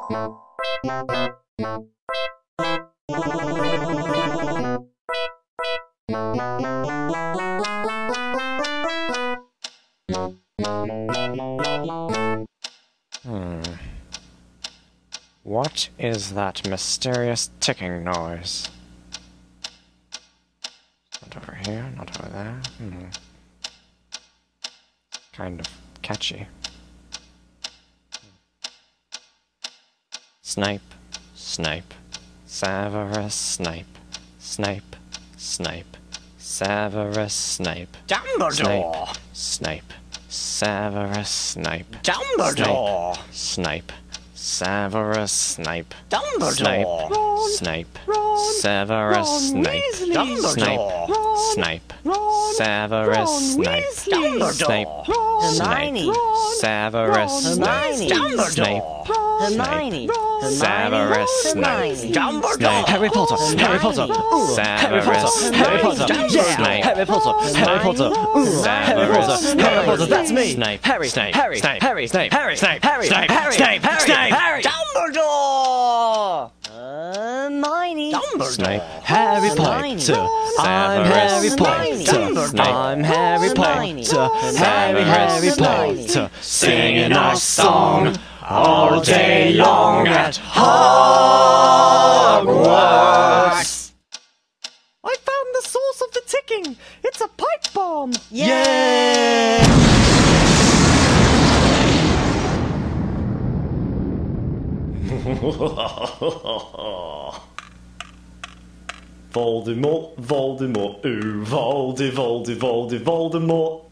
What is that mysterious ticking noise? Not over here, not over there. Kind of catchy. Snipe, snipe, Severus Snape, Snape, Snape, Severus Snape, Dumbledore! Snape, Severus Snape, Dumbledore! Snape, Severus Snape, Dumbledore! Snape, Severus Snape, Dumbledore! Snape, Severus Snape, Snape, Hermione! Severus Snape, Snape, Hermione! Severus Snape, Dumbledore! Harry Potter, Harry Potter, Severus Harry Potter, Snape, Harry Potter, Harry Potter, Harry Potter, Harry Potter, that's me! Snape, Harry, Snape, Harry, Snape, Harry, Snape, Harry, Snape, Harry, Snape, Harry, Snape, Harry, Snape, Harry, Dumbledore! Hermione! Snape, Harry Potter, I'm Harry Potter, I'm Harry Potter, Harry Potter, singing our song all day long at Hogwarts. I found the source of the ticking! It's a pipe bomb! Yeah! Voldemort, Voldemort, ooh, Voldemort.